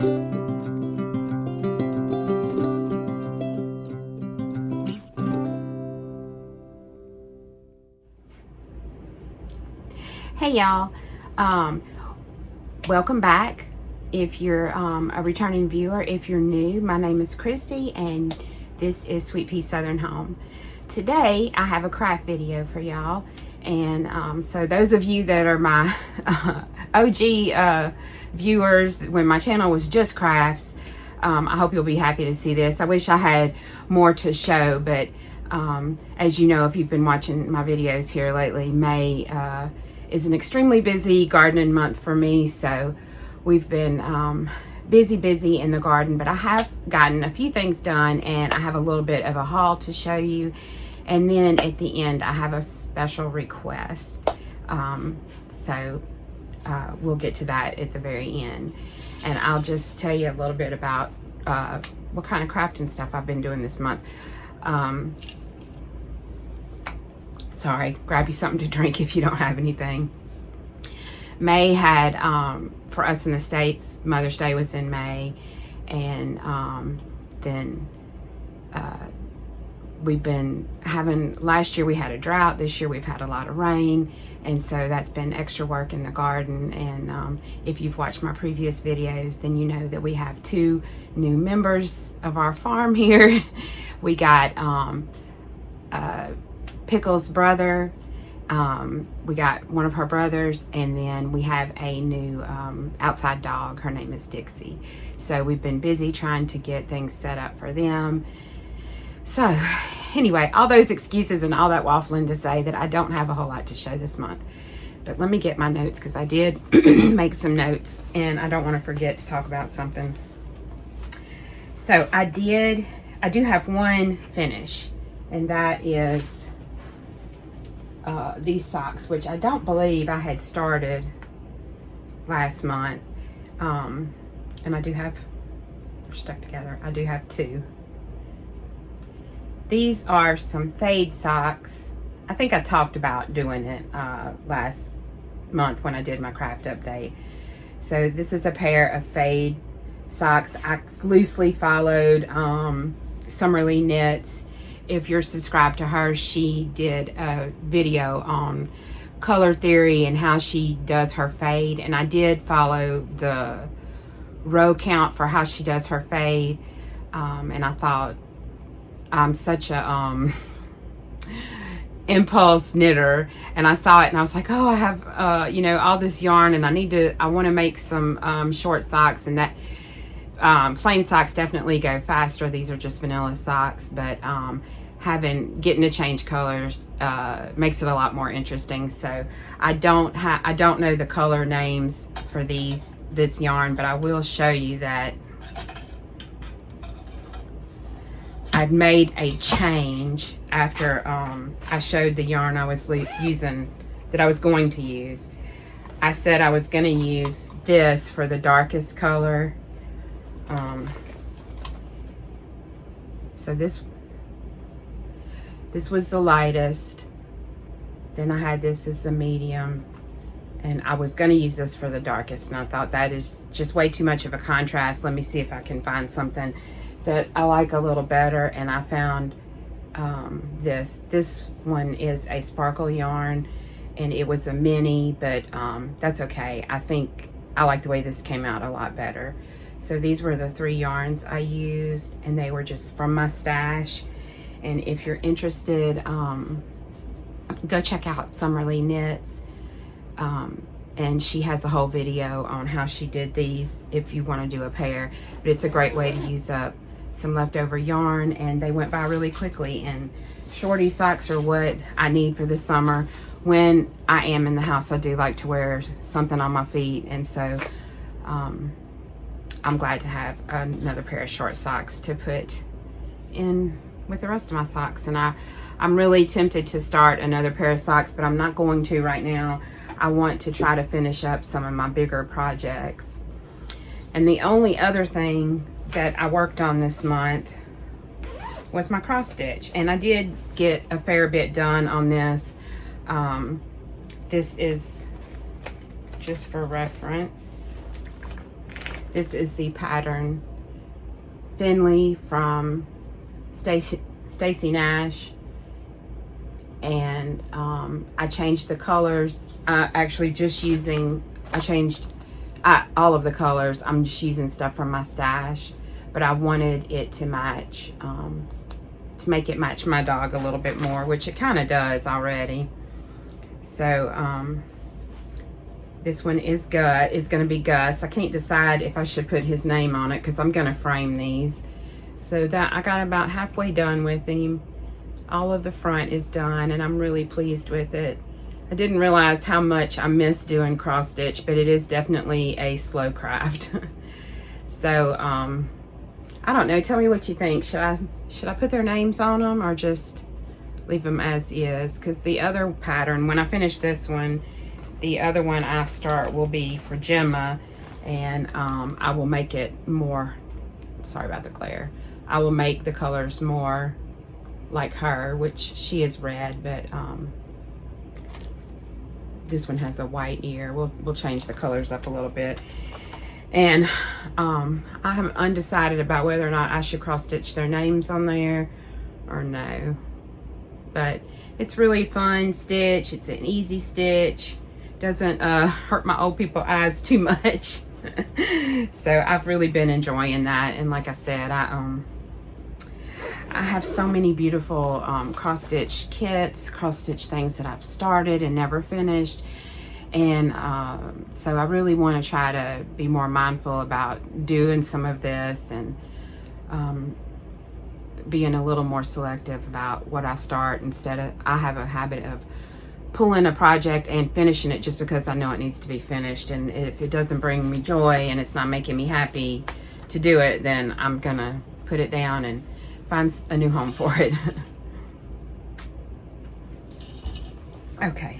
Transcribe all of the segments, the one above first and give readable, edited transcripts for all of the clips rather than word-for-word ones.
Hey y'all, welcome back. If you're a returning viewer, if you're new, my name is Christy and this is Sweet Pea Southern Home. Today I have a craft video for y'all, and so those of you that are my OG viewers when my channel was just crafts, I hope you'll be happy to see this. I wish I had more to show, but as you know, if you've been watching my videos here lately, May is an extremely busy gardening month for me, so we've been busy in the garden, but I have gotten a few things done and I have a little bit of a haul to show you, and then at the end I have a special request, so we'll get to that at the very end, and I'll just tell you a little bit about what kind of crafting stuff I've been doing this month. Sorry, grab you something to drink if you don't have anything. May had, for us in the States, Mother's Day was in May, and then we've been having, last year we had a drought, this year we've had a lot of rain, and so that's been extra work in the garden. And if you've watched my previous videos, then you know that we have 2 new members of our farm here. We got Pickle's brother, we got one of her brothers, and then we have a new outside dog. Her name is Dixie. So we've been busy trying to get things set up for them. So anyway, all those excuses and all that waffling to say that I don't have a whole lot to show this month. But let me get my notes, because I did make some notes and I don't want to forget to talk about something. So I do have one finish, and that is these socks, which I don't believe I had started last month. And I do have, they're stuck together, I do have 2. These are some fade socks. I think I talked about doing it last month when I did my craft update. So this is a pair of fade socks. I loosely followed Summerly Knits. If you're subscribed to her, she did a video on color theory and how she does her fade, and I did follow the row count for how she does her fade, and I thought, I'm such a impulse knitter, and I saw it and I was like, oh, I have you know, all this yarn, and I want to make some short socks, and that plain socks definitely go faster. These are just vanilla socks, but getting to change colors makes it a lot more interesting. So I don't know the color names for this yarn, but I will show you that I've made a change after I showed the yarn I was using, that I was going to use. I said I was going to use this for the darkest color. So this was the lightest, then I had this as the medium, and I was going to use this for the darkest, and I thought that is just way too much of a contrast. Let me see if I can find something that I like a little better, and I found this one is a sparkle yarn, and it was a mini, but that's okay. I think I like the way this came out a lot better. So these were the 3 yarns I used, and they were just from my stash. And if you're interested, go check out Summerly Knits, and she has a whole video on how she did these if you want to do a pair. But it's a great way to use up some leftover yarn, and they went by really quickly. And shorty socks are what I need for the summer. When I am in the house, I do like to wear something on my feet, and so I'm glad to have another pair of short socks to put in with the rest of my socks. And I'm really tempted to start another pair of socks, but I'm not going to right now. I want to try to finish up some of my bigger projects. And the only other thing that I worked on this month was my cross stitch, and I did get a fair bit done on this. This is just for reference. This is the pattern Finley from Stacy Nash. And I changed the colors. Actually just using, I changed all of the colors. I'm just using stuff from my stash, but I wanted it to match, to make it match my dog a little bit more, which it kind of does already. So this one is going to be Gus. I can't decide if I should put his name on it because I'm going to frame these. So that I got about halfway done with him. All of the front is done and I'm really pleased with it. I didn't realize how much I miss doing cross stitch, but it is definitely a slow craft. So I don't know, tell me what you think. Should I put their names on them or just leave them as is? Because the other pattern, when I finish this one, the other one I start will be for Gemma, and I will make it more, sorry about the glare, I will make the colors more like her, which she is red, but this one has a white ear. We'll change the colors up a little bit. And I am undecided about whether or not I should cross stitch their names on there or no. But it's really fun stitch. It's an easy stitch. Doesn't hurt my old people eyes too much. So I've really been enjoying that. And like I said, I have so many beautiful cross stitch kits, cross stitch things that I've started and never finished. And so I really want to try to be more mindful about doing some of this and being a little more selective about what I start, instead of, I have a habit of pulling a project and finishing it just because I know it needs to be finished. And if it doesn't bring me joy and it's not making me happy to do it, then I'm gonna put it down and find a new home for it. Okay.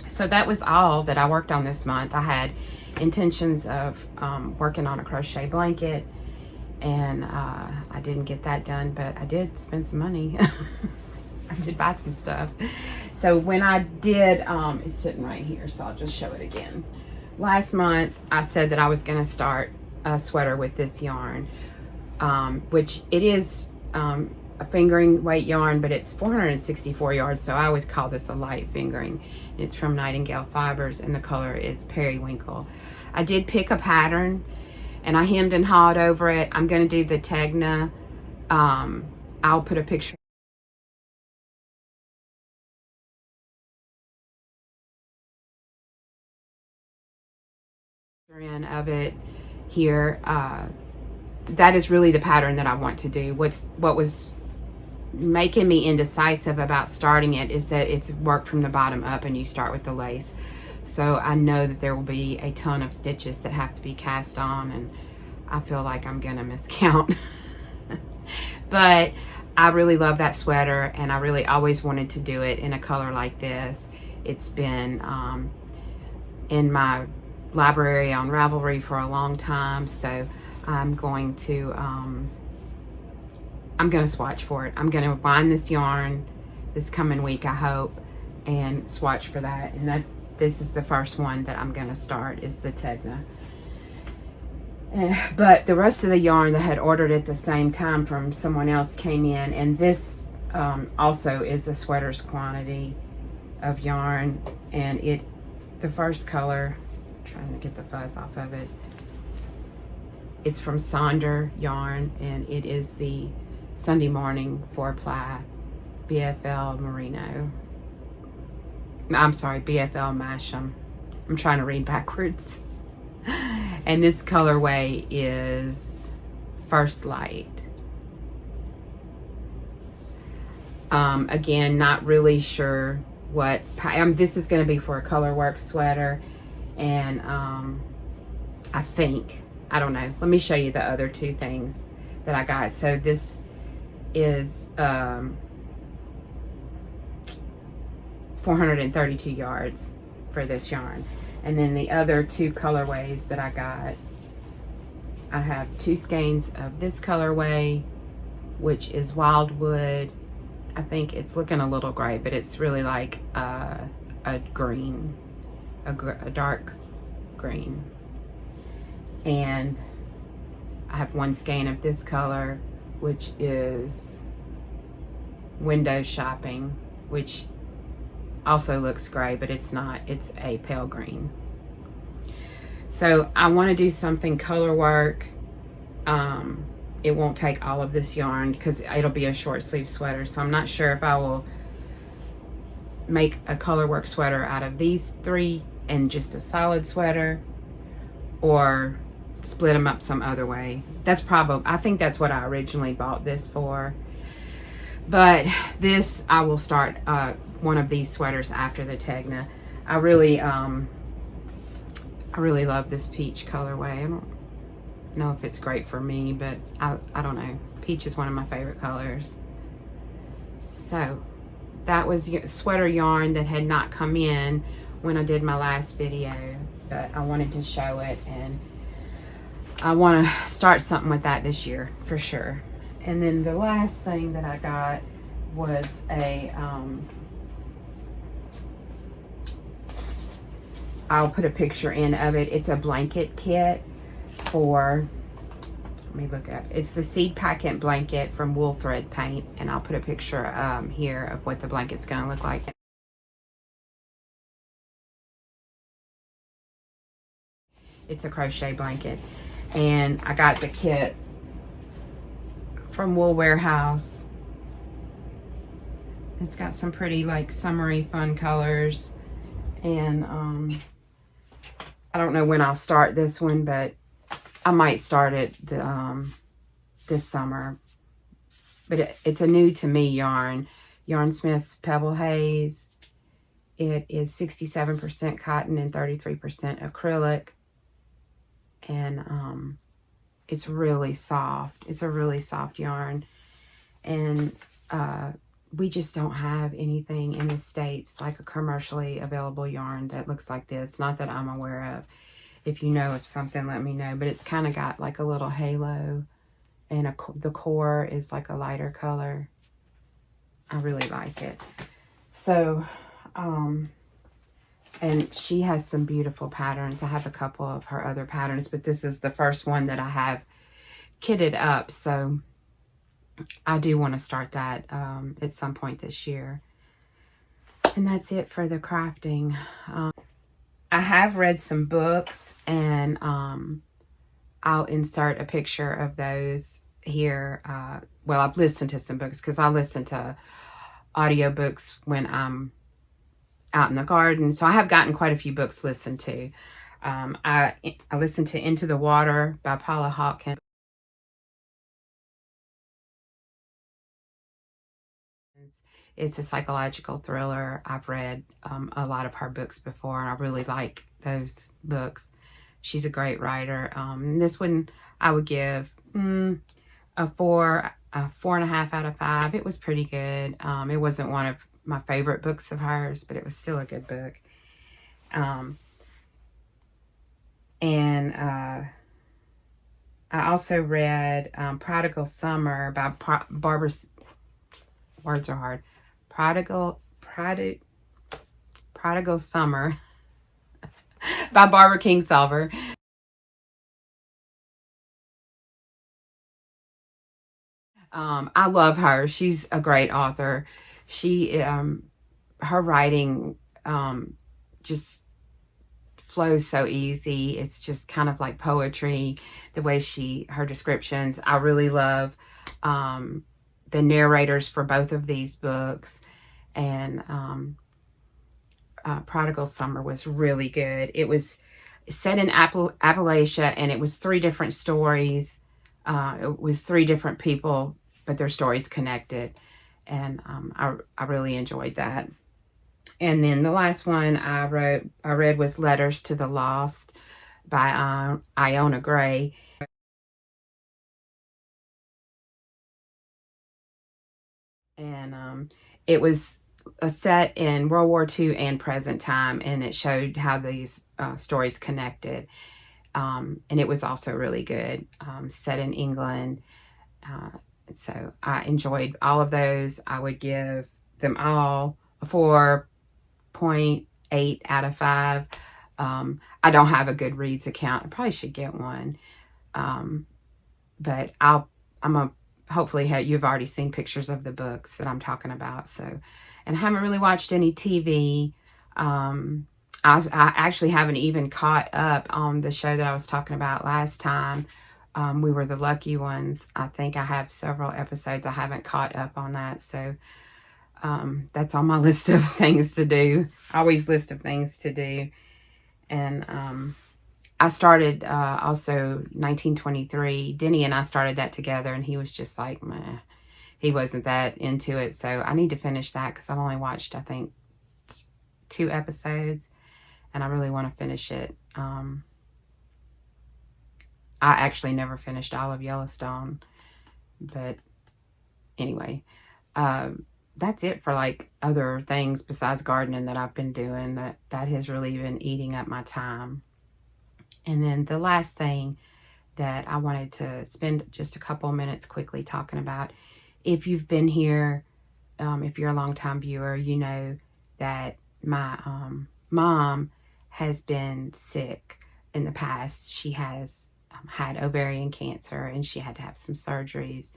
So that was all that I worked on this month. I had intentions of working on a crochet blanket, and I didn't get that done, but I did spend some money. I did buy some stuff. So when I did, it's sitting right here, so I'll just show it again. Last month, I said that I was gonna start a sweater with this yarn, which it is a fingering weight yarn, but it's 464 yards, so I would call this a light fingering. It's from Nightingale Fibers, and the color is Periwinkle. I did pick a pattern, and I hemmed and hawed over it. I'm going to do the Tegna. I'll put a picture in of it here. That is really the pattern that I want to do. What was making me indecisive about starting it is that it's worked from the bottom up and you start with the lace. So I know that there will be a ton of stitches that have to be cast on, and I feel like I'm gonna miscount. But I really love that sweater, and I really always wanted to do it in a color like this. It's been in my library on Ravelry for a long time, so I'm going to swatch for it. I'm going to bind this yarn this coming week, I hope, and swatch for that. And this is the first one that I'm going to start, is the Tegna. But the rest of the yarn that I had ordered at the same time from someone else came in, and this also is a sweater's quantity of yarn. And the first color, I'm trying to get the fuzz off of it, it's from Sonder Yarn, and it is the Sunday Morning 4-ply BFL Merino. I'm sorry, BFL Masham. I'm trying to read backwards. And this colorway is First Light. Again, not really sure what, this is going to be for a colorwork sweater, and I think, I don't know, let me show you the other two things that I got. So this is 432 yards for this yarn. And then the other two colorways that I got, I have two skeins of this colorway, which is Wildwood. I think it's looking a little gray, but it's really like a green, a dark green. And I have one skein of this color, which is Window Shopping, which also looks gray, but it's not. It's a pale green. So I want to do something color work. It won't take all of this yarn because it'll be a short sleeve sweater. So I'm not sure if I will make a color work sweater out of these three and just a solid sweater, or split them up some other way. I think that's what I originally bought this for. But this, I will start one of these sweaters after the Tegna. I really love this peach colorway. I don't know if it's great for me, but I don't know. Peach is one of my favorite colors. So that was sweater yarn that had not come in when I did my last video, but I wanted to show it, and I want to start something with that this year for sure. And then the last thing that I got was I'll put a picture in of it. It's a blanket kit for, let me look up. It's the Seed Packet blanket from Wool Thread Paint, and I'll put a picture here of what the blanket's gonna look like. It's a crochet blanket, and I got the kit from Wool Warehouse. It's got some pretty like summery fun colors, and I don't know when I'll start this one, but I might start it this summer. But it's a new to me yarn. Yarnsmith's Pebble Haze. It is 67% cotton and 33% acrylic. And it's really soft. It's a really soft yarn. And we just don't have anything in the States like a commercially available yarn that looks like this. Not that I'm aware of. If you know of something, let me know. But it's kind of got like a little halo, and the core is like a lighter color. I really like it. So, and she has some beautiful patterns. I have a couple of her other patterns, but this is the first one that I have kitted up. So I do want to start that at some point this year. And that's it for the crafting. I have read some books, and I'll insert a picture of those here. Well, I've listened to some books because I listen to audiobooks when I'm out in the garden. So I have gotten quite a few books listened to. I listened to Into the Water by Paula Hawkins. It's a psychological thriller. I've read a lot of her books before, and I really like those books. She's a great writer. This one I would give a 4.5 out of 5. It was pretty good. It wasn't one of my favorite books of hers, but it was still a good book. And I also read Prodigal Summer by Barbara. Words are hard. Prodigal Summer by Barbara Kingsolver. I love her. She's a great author. She, her writing just flows so easy. It's just kind of like poetry, the way her descriptions. I really love the narrators for both of these books. And Prodigal Summer was really good. It was set in Appalachia, and it was 3 different stories. It was 3 different people, but their stories connected. And I really enjoyed that. And then the last one I read was Letters to the Lost by Iona Gray. And it was set in World War II and present time, and it showed how these stories connected. And it was also really good, set in England. So I enjoyed all of those. I would give them all a 4.8 out of 5. I don't have a Goodreads account. I probably should get one. But I'm going to hopefully you've already seen pictures of the books that I'm talking about. So, and I haven't really watched any TV. I actually haven't even caught up on the show that I was talking about last time. We Were the Lucky Ones. I think I have several episodes. I haven't caught up on that. So that's on my list of things to do. Always list of things to do. And I started also 1923. Denny and I started that together, and he was just like, meh. He wasn't that into it. So I need to finish that because I've only watched, I think, 2 episodes, and I really want to finish it. I actually never finished all of Yellowstone, but anyway, that's it for like other things besides gardening that I've been doing that has really been eating up my time. And then the last thing that I wanted to spend just a couple minutes quickly talking about, if you've been here, if you're a longtime viewer, you know that my mom has been sick in the past. She has had ovarian cancer, and she had to have some surgeries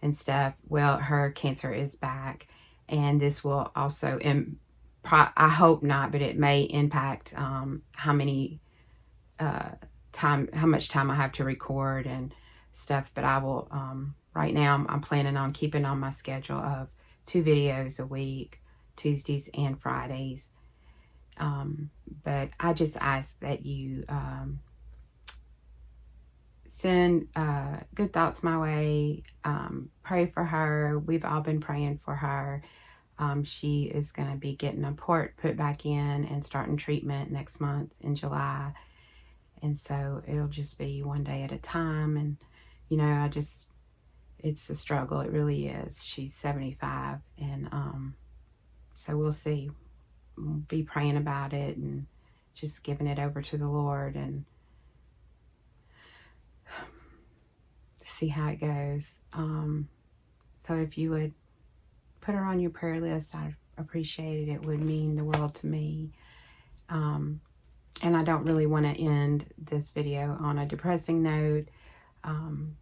and stuff. Well, her cancer is back, and this will also, I hope not, but it may impact how much time I have to record and stuff. But I will, right now I'm planning on keeping on my schedule of 2 videos a week, Tuesdays and Fridays. But I just ask that you send good thoughts my way. Pray for her. We've all been praying for her. She is going to be getting a port put back in and starting treatment next month in July. And so it'll just be one day at a time. And, you know, it's a struggle. It really is. She's 75. And so we'll see. We'll be praying about it and just giving it over to the Lord and see how it goes. So if you would put her on your prayer list, I'd appreciate it. It would mean the world to me. And I don't really want to end this video on a depressing note.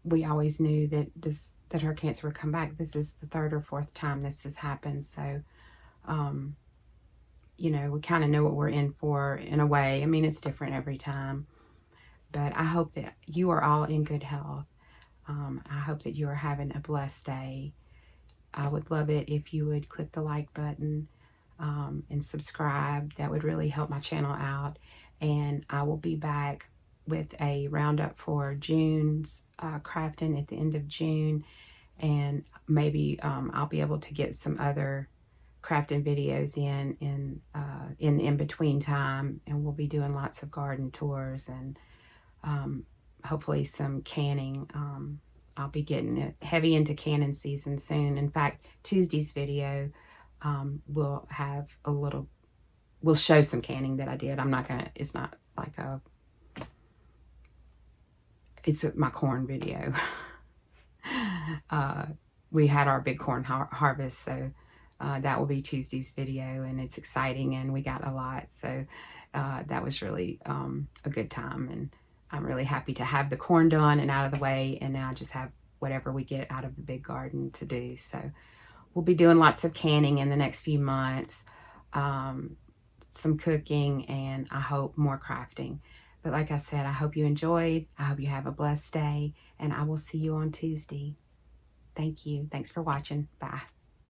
We always knew that her cancer would come back. This is the 3rd or 4th time this has happened. So, you know, we kind of know what we're in for in a way. I mean, it's different every time. But I hope that you are all in good health. I hope that you are having a blessed day. I would love it if you would click the like button and subscribe. That would really help my channel out. And I will be back with a roundup for June's crafting at the end of June. And maybe I'll be able to get some other crafting videos in between time. And we'll be doing lots of garden tours and hopefully some canning. I'll be getting heavy into canning season soon. In fact, Tuesday's video will have we'll show some canning that I did. It's not like it's my corn video. We had our big corn harvest, so that will be Tuesday's video, and it's exciting, and we got a lot. So that was really a good time, and I'm really happy to have the corn done and out of the way, and now just have whatever we get out of the big garden to do. So we'll be doing lots of canning in the next few months, some cooking, and I hope more crafting. But like I said, I hope you enjoyed. I hope you have a blessed day, and I will see you on Tuesday. Thank you. Thanks for watching. Bye.